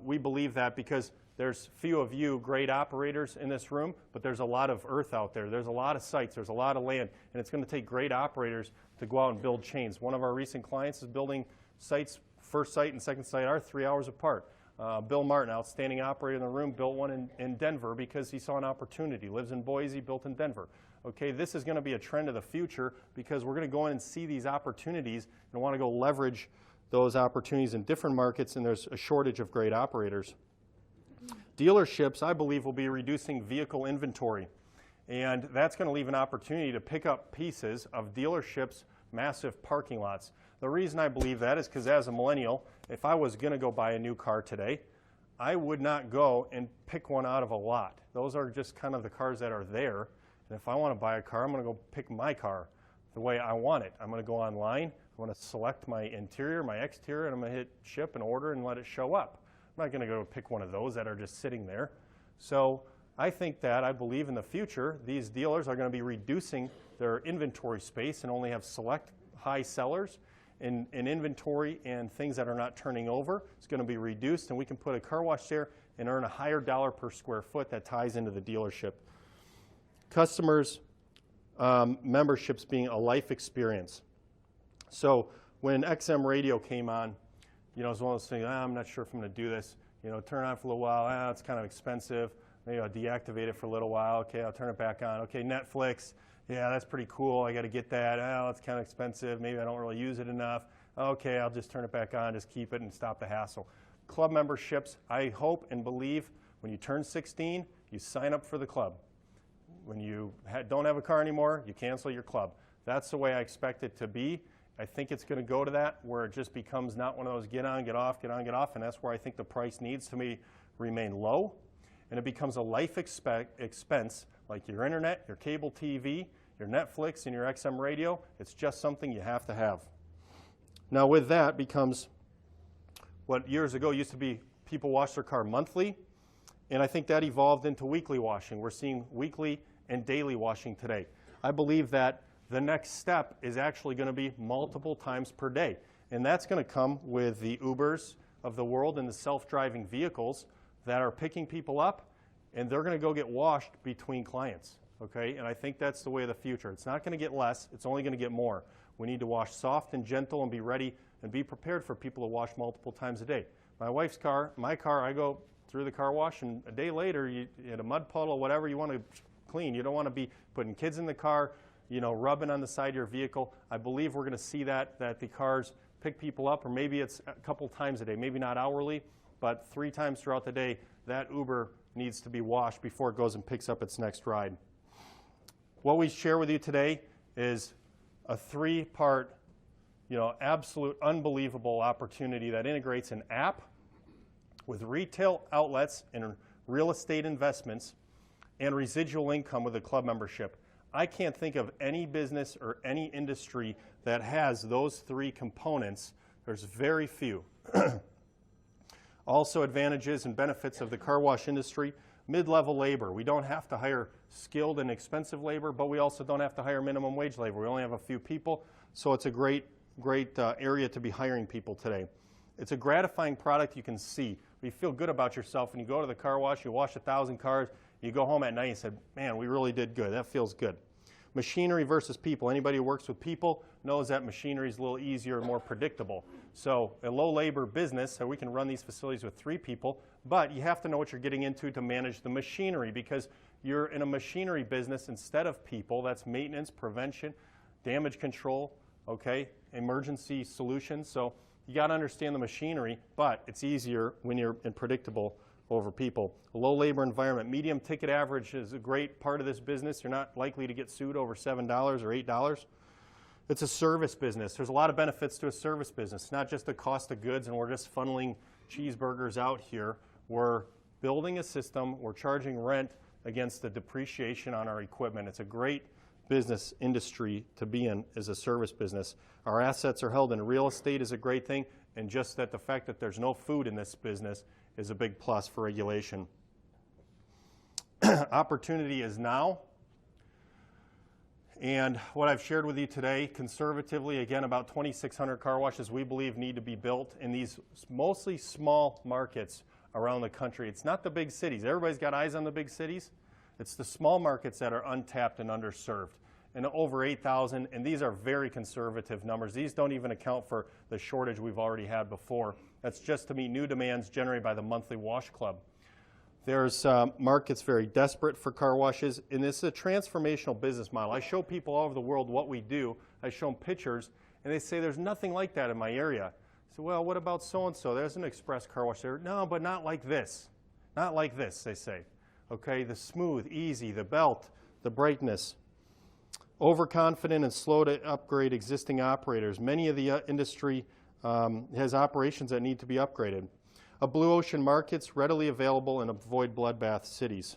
We believe that because there's few of you great operators in this room, but there's a lot of earth out there. There's a lot of sites. There's a lot of land, and it's going to take great operators to go out and build chains. One of our recent clients is building sites. First site and second site are 3 hours apart. Bill Martin, outstanding operator in the room, built one in Denver because he saw an opportunity. Lives in Boise, built in Denver. Okay, this is going to be a trend of the future because we're going to go in and see these opportunities and want to go leverage those opportunities in different markets, and there's a shortage of great operators. Dealerships, I believe, will be reducing vehicle inventory, and that's going to leave an opportunity to pick up pieces of dealerships' massive parking lots. The reason I believe that is because as a millennial, if I was going to go buy a new car today, I would not go and pick one out of a lot. Those are just kind of the cars that are there. And if I want to buy a car, I'm going to go pick my car the way I want it. I'm going to go online, I'm going to select my interior, my exterior, and I'm going to hit ship and order and let it show up. I'm not going to go pick one of those that are just sitting there. So I think that, I believe in the future, these dealers are going to be reducing their inventory space and only have select high sellers. In inventory and things that are not turning over, it's going to be reduced, and we can put a car wash there and earn a higher dollar per square foot that ties into the dealership. Customers, memberships being a life experience. So when XM radio came on, you know, it was one of those things, I'm not sure if I'm going to do this. You know, turn it on for a little while, it's kind of expensive. Maybe I'll deactivate it for a little while. Okay, I'll turn it back on. Okay, Netflix. Yeah, that's pretty cool. I got to get that. Oh, it's kind of expensive. Maybe I don't really use it enough. Okay, I'll just turn it back on, just keep it and stop the hassle. Club memberships, I hope and believe when you turn 16, you sign up for the club. When you don't have a car anymore, you cancel your club. That's the way I expect it to be. I think it's going to go to that where it just becomes not one of those get on, get off, get on, get off, and that's where I think the price needs to remain low. And it becomes a life expense like your internet, your cable TV, your Netflix, and your XM radio. It's just something you have to have. Now with that becomes what years ago used to be people wash their car monthly, and I think that evolved into weekly washing. We're seeing weekly and daily washing today. I believe that The next step is actually going to be multiple times per day. And that's going to come with the Ubers of the world and the self-driving vehicles that are picking people up, and they're going to go get washed between clients. Okay? And I think that's the way of the future. It's not going to get less. It's only going to get more. We need to wash soft and gentle and be ready and be prepared for people to wash multiple times a day. My wife's car, my car, I go through the car wash, and a day later, you hit a mud puddle, whatever you want to clean. You don't want to be putting kids in the car, you know, rubbing on the side of your vehicle. I believe we're going to see that the cars pick people up, or maybe it's a couple times a day, maybe not hourly, but 3 times throughout the day, that Uber needs to be washed before it goes and picks up its next ride. What we share with you today is a 3-part, you know, absolute unbelievable opportunity that integrates an app with retail outlets and real estate investments and residual income with a club membership. I can't think of any business or any industry that has those 3 components. There's very few. Also, advantages and benefits of the car wash industry: mid-level labor. We don't have to hire skilled and expensive labor, but we also don't have to hire minimum wage labor. We only have a few people, so it's a great area to be hiring people today. It's a gratifying product you can see. You feel good about yourself when you go to the car wash, you wash 1,000 cars, you go home at night and say, man, we really did good. That feels good. Machinery versus people. Anybody who works with people knows that machinery is a little easier and more predictable. So a low labor business, so we can run these facilities with 3 people, but you have to know what you're getting into to manage the machinery, because you're in a machinery business instead of people. That's maintenance, prevention, damage control, okay, emergency solutions. So you got to understand the machinery, but it's easier when you're predictable over people. A low labor environment. Medium ticket average is a great part of this business. You're not likely to get sued over $7 or $8. It's a service business. There's a lot of benefits to a service business. It's not just the cost of goods and we're just funneling cheeseburgers out here. We're building a system. We're charging rent against the depreciation on our equipment. It's a great business industry to be in as a service business. Our assets are held in real estate is a great thing, and just that the fact that there's no food in this business is a big plus for regulation. Opportunity is now. And what I've shared with you today, conservatively, again, about 2,600 car washes we believe need to be built in these mostly small markets around the country. It's not the big cities. Everybody's got eyes on the big cities. It's the small markets that are untapped and underserved. And over 8,000, and these are very conservative numbers. These don't even account for the shortage we've already had before. That's just to meet new demands generated by the monthly wash club. There's markets very desperate for car washes, and this is a transformational business model. I show people all over the world what we do. I show them pictures, and they say, there's nothing like that in my area. I say, well, what about so-and-so? There's an express car wash there. No, but not like this. Not like this, they say. Okay, the smooth, easy, the belt, the brightness. Overconfident and slow to upgrade existing operators. Many of the industry has operations that need to be upgraded. A blue ocean markets readily available and avoid bloodbath cities.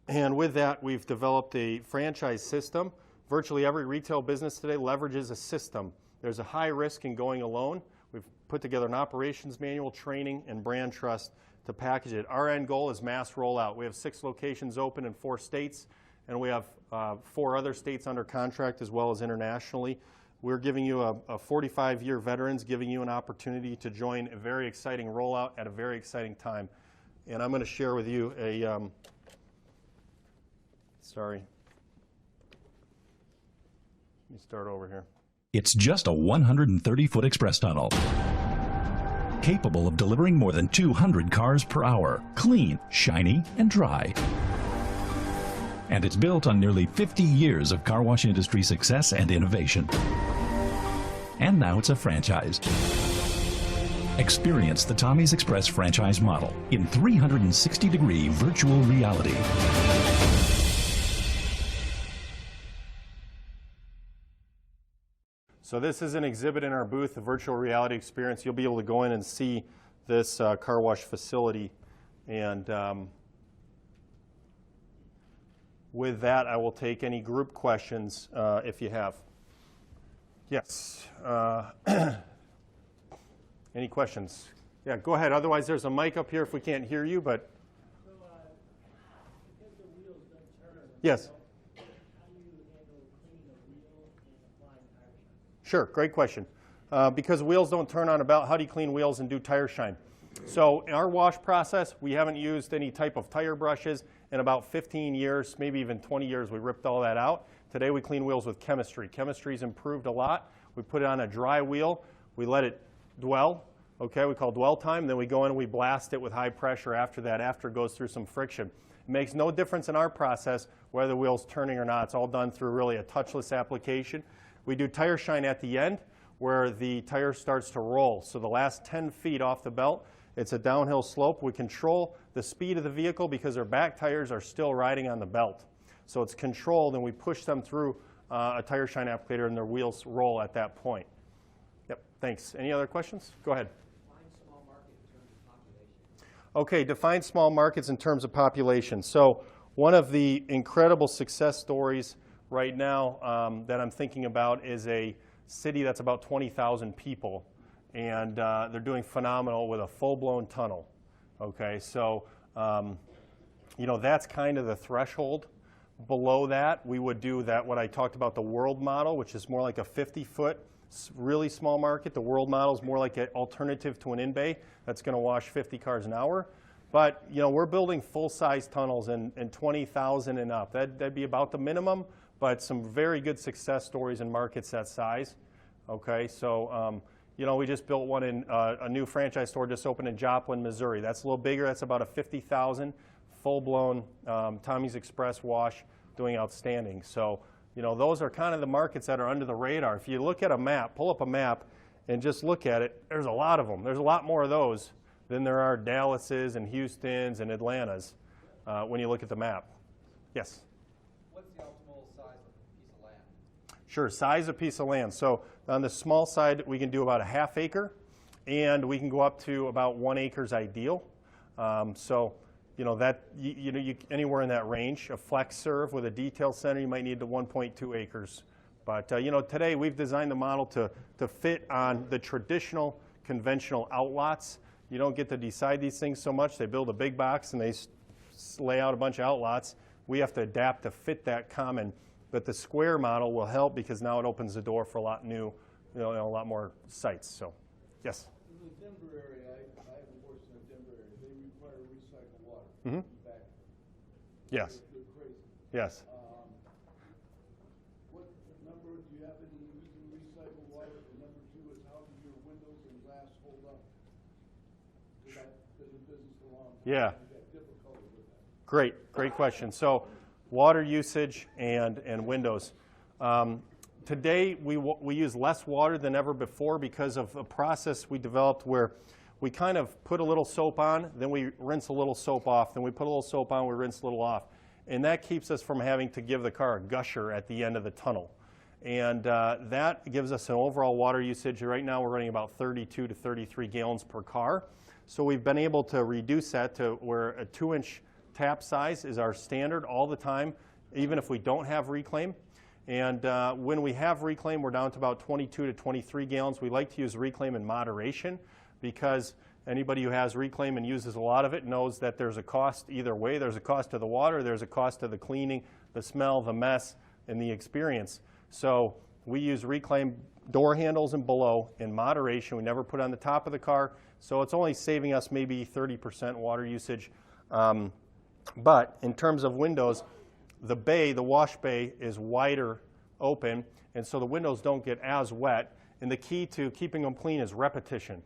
And with that, we've developed a franchise system. Virtually every retail business today leverages a system. There's a high risk in going alone. We've put together an operations manual, training, and brand trust to package it. Our end goal is mass rollout. We have 6 locations open in 4 states, and we have 4 other states under contract as well as internationally. We're giving you a 45-year veterans, giving you an opportunity to join a very exciting rollout at a very exciting time. And I'm going to share with you a, sorry. Let me start over here. It's just a 130-foot express tunnel, capable of delivering more than 200 cars per hour, clean, shiny, and dry. And it's built on nearly 50 years of car wash industry success and innovation. And now it's a franchise. Experience the Tommy's Express franchise model in 360-degree virtual reality. So this is an exhibit in our booth, a virtual reality experience. You'll be able to go in and see this car wash facility. And with that, I will take any group questions if you have. Yes. Any questions? Yeah, go ahead. Otherwise, there's a mic up here if we can't hear you. But So, because the wheels don't turn. Yes. Sure, great question. Because wheels don't turn on a belt, how do you clean wheels and do tire shine? So in our wash process, we haven't used any type of tire brushes in about 15 years, maybe even 20 years. We ripped all that out. Today we clean wheels with chemistry. Chemistry's improved a lot. We put it on a dry wheel. We let it dwell. Okay, we call dwell time. Then we go in and we blast it with high pressure after that, after it goes through some friction. It makes no difference in our process whether the wheel's turning or not. It's all done through really a touchless application. We do tire shine at the end where the tire starts to roll. So the last 10 feet off the belt, it's a downhill slope. We control the speed of the vehicle because our back tires are still riding on the belt. So it's controlled, and we push them through a tire shine applicator, and their wheels roll at that point. Yep, thanks. Any other questions? Go ahead. Define small market in terms of population. Okay, define small markets in terms of population. So one of the incredible success stories right now that I'm thinking about is a city that's about 20,000 people, and they're doing phenomenal with a full-blown tunnel. Okay, so you know, that's kind of the threshold. Below that, we would do that, what I talked about, the world model, which is more like a 50-foot, really small market. The world model is more like an alternative to an in-bay that's going to wash 50 cars an hour. But you know, we're building full-size tunnels in 20,000 and up. That'd be about the minimum, but some very good success stories in markets that size. Okay, so you know, we just built one in a new franchise store just opened in Joplin, Missouri. That's a little bigger. That's about a 50,000 full-blown Tommy's Express wash, doing outstanding. So you know, those are kind of the markets that are under the radar. If you look at a map, pull up a map and just look at it, there's a lot of them. There's a lot more of those than there are Dallases and Houstons and Atlantas when you look at the map. Yes? What's the optimal size of a piece of land? Sure, size of piece of land. So on the small side, we can do about a ½ acre, and we can go up to about 1 acre is ideal. So you know, that anywhere in that range. A flex serve with a detail center, you might need to 1.2 acres. But you know, today we've designed the model to fit on the traditional, conventional outlots. You don't get to decide these things so much. They build a big box and they lay out a bunch of outlots. We have to adapt to fit that common. But the square model will help because now it opens the door for a lot new, a lot more sites. So, yes. In the Denver area, I have a horse in the Denver area. They require recycled water. Mm-hmm. Back. Yes. They're crazy. Yes. What number do you have any using recycled water? And number two is how do your windows and glass hold up? Because I've been in business a long time. Yeah. I've got difficulty with that. Great question. So, water usage and windows. Today we use less water than ever before because of a process we developed where we kind of put a little soap on, then we rinse a little soap off, then we put a little soap on, we rinse a little off. And that keeps us from having to give the car a gusher at the end of the tunnel. And that gives us an overall water usage. Right now we're running about 32 to 33 gallons per car. So we've been able to reduce that to where a 2-inch tap size is our standard all the time, even if we don't have reclaim. And when we have reclaim, we're down to about 22 to 23 gallons. We like to use reclaim in moderation because anybody who has reclaim and uses a lot of it knows that there's a cost either way. There's a cost to the water, there's a cost to the cleaning, the smell, the mess, and the experience. So we use reclaim door handles and below in moderation. We never put on the top of the car. So it's only saving us maybe 30% water usage. But in terms of windows, the bay, the wash bay, is wider open, and so the windows don't get as wet. And the key to keeping them clean is repetition.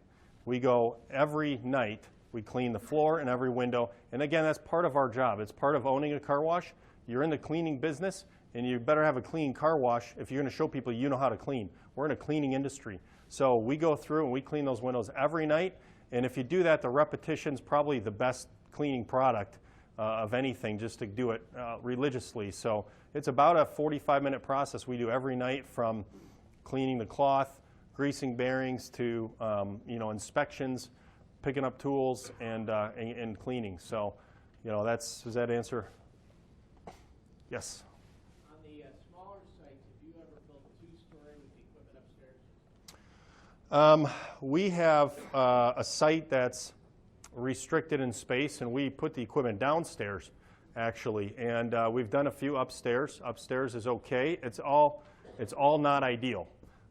We go every night, we clean the floor and every window. And again, that's part of our job. It's part of owning a car wash. You're in the cleaning business, and you better have a clean car wash if you're going to show people you know how to clean. We're in a cleaning industry. So we go through and we clean those windows every night. And if you do that, the repetition's probably the best cleaning product of anything, just to do it religiously. So it's about a 45-minute process we do every night, from cleaning the cloth, greasing bearings, to inspections, picking up tools, and cleaning. So, does that answer? Yes. On the smaller sites, have you ever built a 2-story with the equipment upstairs? We have a site that's restricted in space, and we put the equipment downstairs, actually. And we've done a few upstairs. Upstairs is okay. It's all not ideal.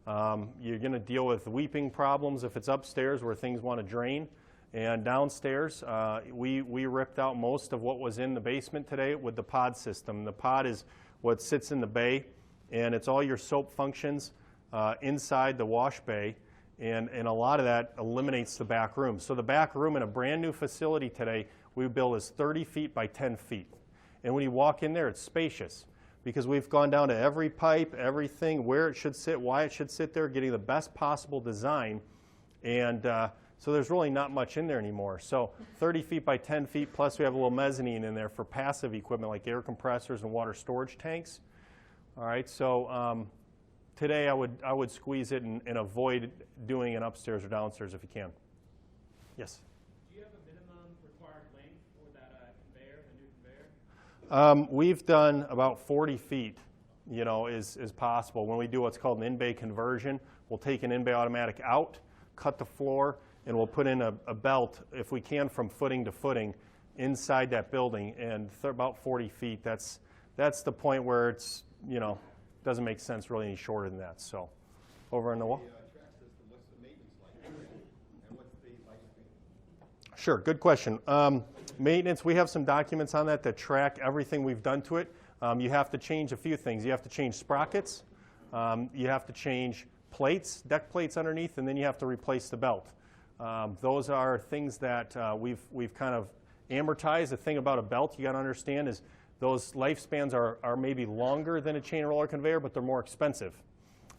You're going to deal with weeping problems if it's upstairs where things want to drain. And downstairs, we ripped out most of what was in the basement today with the pod system. The pod is what sits in the bay, and it's all your soap functions inside the wash bay, and a lot of that eliminates the back room. So the back room in a brand new facility today we built is 30 feet by 10 feet. And when you walk in there, it's spacious because we've gone down to every pipe, everything, where it should sit, why it should sit there, getting the best possible design. And so there's really not much in there anymore. So 30 feet by 10 feet, plus we have a little mezzanine in there for passive equipment like air compressors and water storage tanks. All right, so today I would squeeze it and avoid doing an upstairs or downstairs if you can. Yes? Do you have a minimum required length for that conveyor, the new conveyor? We've done about 40 feet, is possible. When we do what's called an in-bay conversion, we'll take an in-bay automatic out, cut the floor, and we'll put in a belt, if we can, from footing to footing inside that building. And about 40 feet, that's the point where it's, doesn't make sense really any shorter than that. So over on the wall. Track system, what's the maintenance like? And what's the lifespan? Sure, good question. Maintenance, we have some documents on that track everything we've done to it. You have to change a few things. You have to change sprockets. You have to change plates, deck plates underneath, and then you have to replace the belt. Those are things that we've kind of amortized. The thing about a belt you got to understand is those lifespans are maybe longer than a chain roller conveyor, but they're more expensive.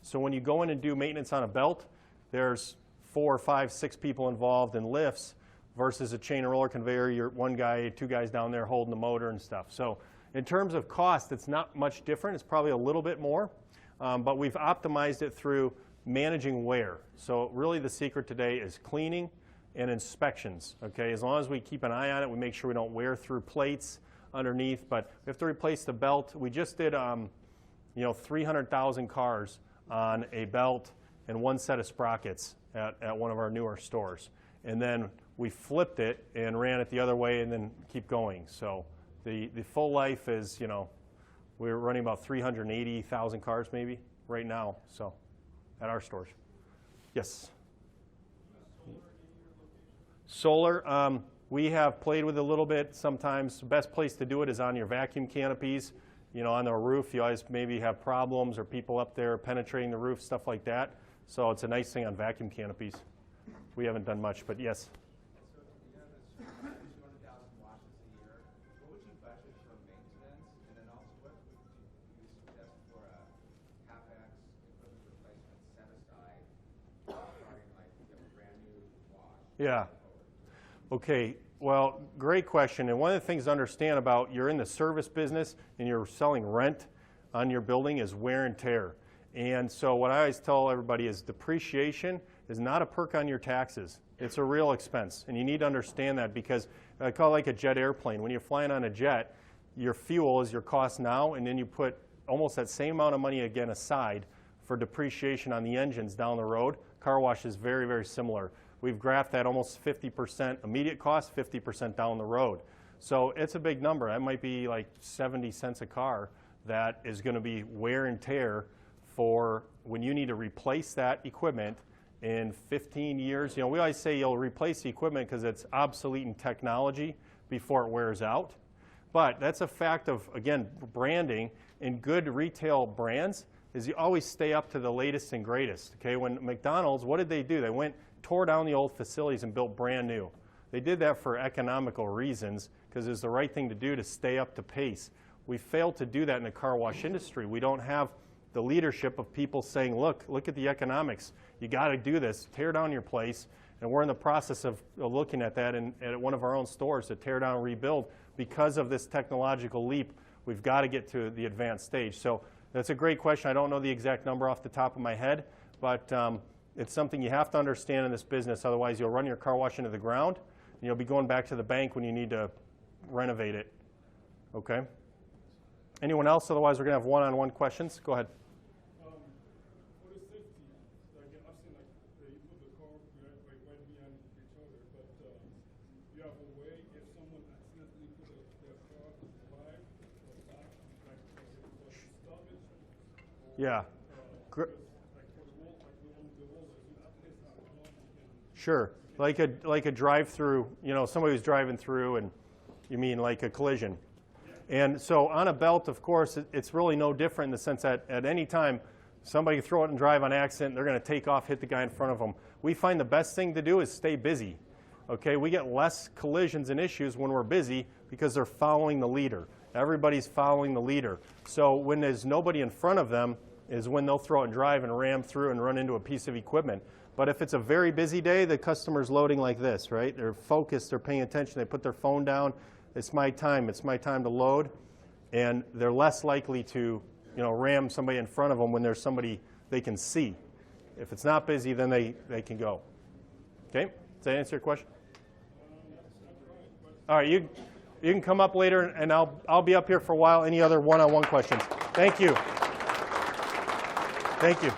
So when you go in and do maintenance on a belt, there's 4, 5, 6 people involved in lifts versus a chain roller conveyor. You're one guy, 2 guys down there holding the motor and stuff. So in terms of cost, it's not much different. It's probably a little bit more, but we've optimized it through managing wear. So really the secret today is cleaning and inspections. Okay, as long as we keep an eye on it, we make sure we don't wear through plates underneath. But we have to replace the belt. We just did 300,000 cars on a belt and 1 set of sprockets at one of our newer stores. And then we flipped it and ran it the other way and then keep going. So the full life is, we're running about 380,000 cars maybe right now, so at our stores. Yes? Solar, we have played with it a little bit. Sometimes the best place to do it is on your vacuum canopies. On the roof, you always maybe have problems or people up there penetrating the roof, stuff like that. So it's a nice thing on vacuum canopies. We haven't done much, but yes. So you have this 200,000 washes a year. What would you budget for maintenance? And then also, what would you suggest for a CapEx equipment replacement set aside regarding a brand new wash? Yeah. Okay. Well, great question. And one of the things to understand about you're in the service business and you're selling rent on your building is wear and tear. And so what I always tell everybody is depreciation is not a perk on your taxes. It's a real expense. And you need to understand that because I call it like a jet airplane. When you're flying on a jet, your fuel is your cost now, and then you put almost that same amount of money again aside for depreciation on the engines down the road. Car wash is very, very similar. We've graphed that almost 50% immediate cost, 50% down the road. So it's a big number. That might be like 70 cents a car that is going to be wear and tear for when you need to replace that equipment in 15 years. We always say you'll replace the equipment because it's obsolete in technology before it wears out. But that's a fact of, again, branding and good retail brands is you always stay up to the latest and greatest. Okay, when McDonald's, what did they do? They tore down the old facilities and built brand new. They did that for economical reasons because it's the right thing to do to stay up to pace. We failed to do that in the car wash industry. We don't have the leadership of people saying, look at the economics. You got to do this. Tear down your place. And we're in the process of looking at that at one of our own stores to tear down and rebuild. Because of this technological leap, we've got to get to the advanced stage. So that's a great question. I don't know the exact number off the top of my head, but it's something you have to understand in this business. Otherwise, you'll run your car wash into the ground, and you'll be going back to the bank when you need to renovate it. Okay? Anyone else? Otherwise, we're going to have one-on-one questions. Go ahead. For the safety, like I've seen you put the car right behind each other, but you have a way if someone accidentally put their car right or back, like stop it. Yeah. Like for the wall Sure. Like a drive-through, somebody who's driving through, and you mean like a collision. And so on a belt, of course, it's really no different in the sense that at any time, somebody can throw it and drive on accident, they're going to take off, hit the guy in front of them. We find the best thing to do is stay busy. Okay, we get less collisions and issues when we're busy because they're following the leader. Everybody's following the leader. So when there's nobody in front of them is when they'll throw it and drive and ram through and run into a piece of equipment. But if it's a very busy day, the customer's loading like this, right? They're focused, they're paying attention, they put their phone down. It's my time to load. And they're less likely to, ram somebody in front of them when there's somebody they can see. If it's not busy, then they can go. Okay? Does that answer your question? All right, you can come up later, and I'll be up here for a while. Any other one-on-one questions? Thank you. Thank you.